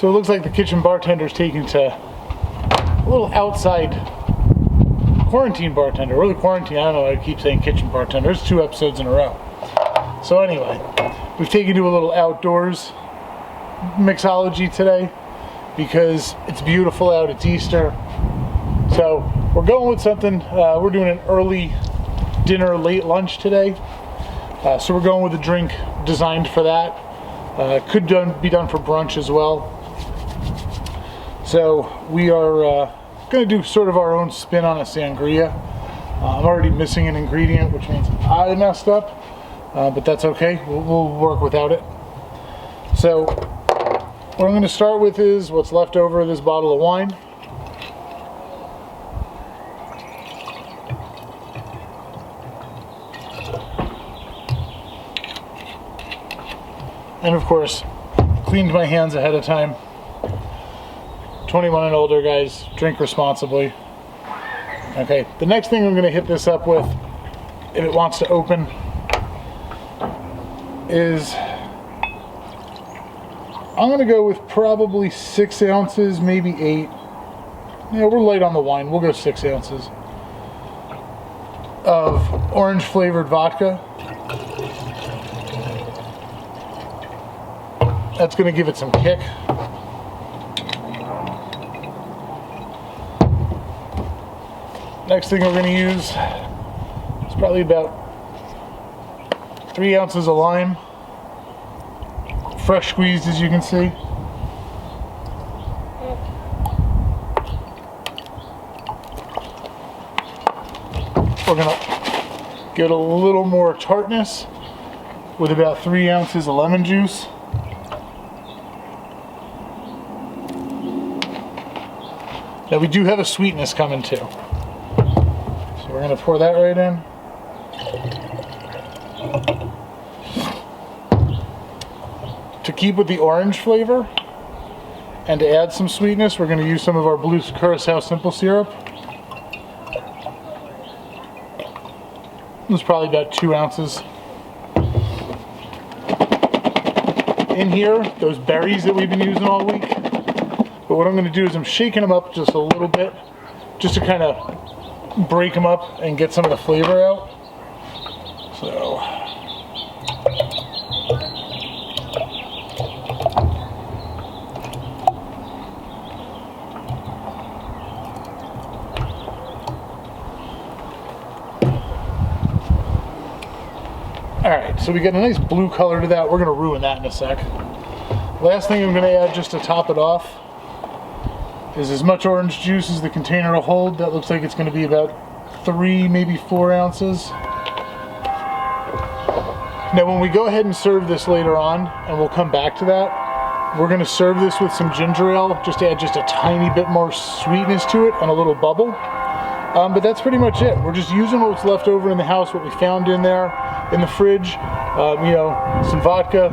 So it looks like the kitchen bartender's taken to a little outside quarantine bartender, or the quarantine, I don't know, I keep saying kitchen bartender. There's 2 episodes in a row. So anyway, we've taken to a little outdoors mixology today because it's beautiful out, it's Easter. So we're going with something, we're doing an early dinner, late lunch today. So we're going with a drink designed for that. Could be done for brunch as well. So we are going to do sort of our own spin on a sangria. I'm already missing an ingredient, which means I messed up, but that's okay. We'll work without it. So what I'm going to start with is what's left over of this bottle of wine. And of course, cleaned my hands ahead of time. 21 and older, guys, drink responsibly. Okay, the next thing I'm going to hit this up with, if it wants to open, is I'm going to go with probably 6 ounces, maybe 8. Yeah, we're light on the wine. We'll go 6 ounces of orange flavored vodka. That's going to give it some kick. Next thing we're going to use is probably about 3 ounces of lime, fresh squeezed, as you can see. We're going to get a little more tartness with about 3 ounces of lemon juice. Now we do have a sweetness coming too. So we're going to pour that right in. To keep with the orange flavor and to add some sweetness, we're going to use some of our blue curacao simple syrup. This is probably about 2 ounces. In here, those berries that we've been using all week. But what I'm going to do is I'm shaking them up just a little bit, just to kind of break them up and get some of the flavor out. So, alright, so we get a nice blue color to that. We're going to ruin that in a sec. Last thing I'm going to add just to top it off is as much orange juice as the container will hold. That looks like it's going to be about 3, maybe 4 ounces. Now when we go ahead and serve this later on, and we'll come back to that, we're going to serve this with some ginger ale, just to add just a tiny bit more sweetness to it and a little bubble. But that's pretty much it. We're just using what's left over in the house, what we found in there, in the fridge. You know, some vodka,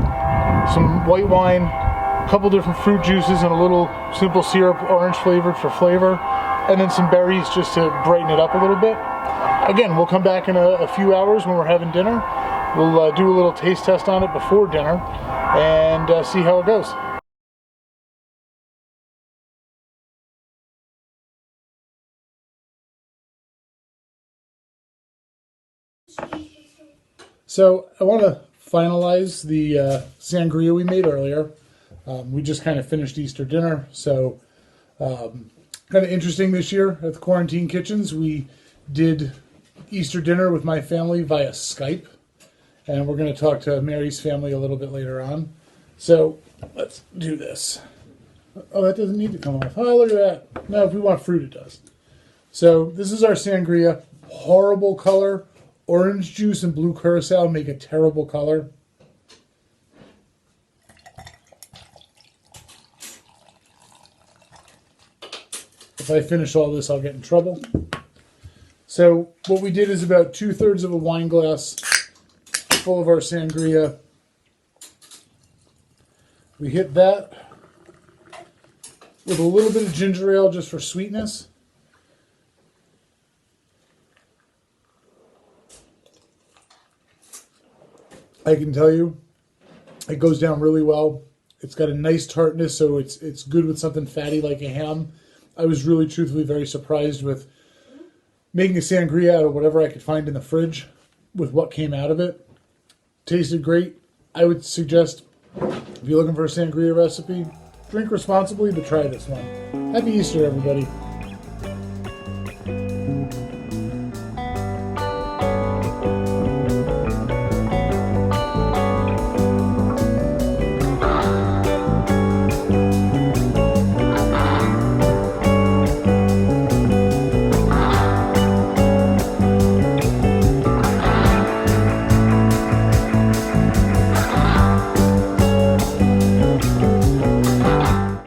some white wine, a couple different fruit juices, and a little simple syrup, orange flavored for flavor, and then some berries just to brighten it up a little bit. Again, we'll come back in a few hours when we're having dinner. We'll do a little taste test on it before dinner and see how it goes. So I want to finalize the sangria we made earlier. We just kind of finished Easter dinner, so kind of interesting this year at the Quarantine Kitchens. We did Easter dinner with my family via Skype, and we're going to talk to Mary's family a little bit later on. So let's do this. Oh, that doesn't need to come off. Oh, look at that. No, if we want fruit, it does. So this is our sangria. Horrible color. Orange juice and blue curacao make a terrible color. If I finish all this, I'll get in trouble. So what we did is about 2/3 of a wine glass full of our sangria. We hit that with a little bit of ginger ale just for sweetness. I can tell you, it goes down really well It's got a nice tartness, so it's good with something fatty like a ham. I was really truthfully very surprised with making a sangria out of whatever I could find in the fridge with what came out of it. Tasted great. I would suggest, if you're looking for a sangria recipe, drink responsibly, but try this one. Happy Easter, everybody.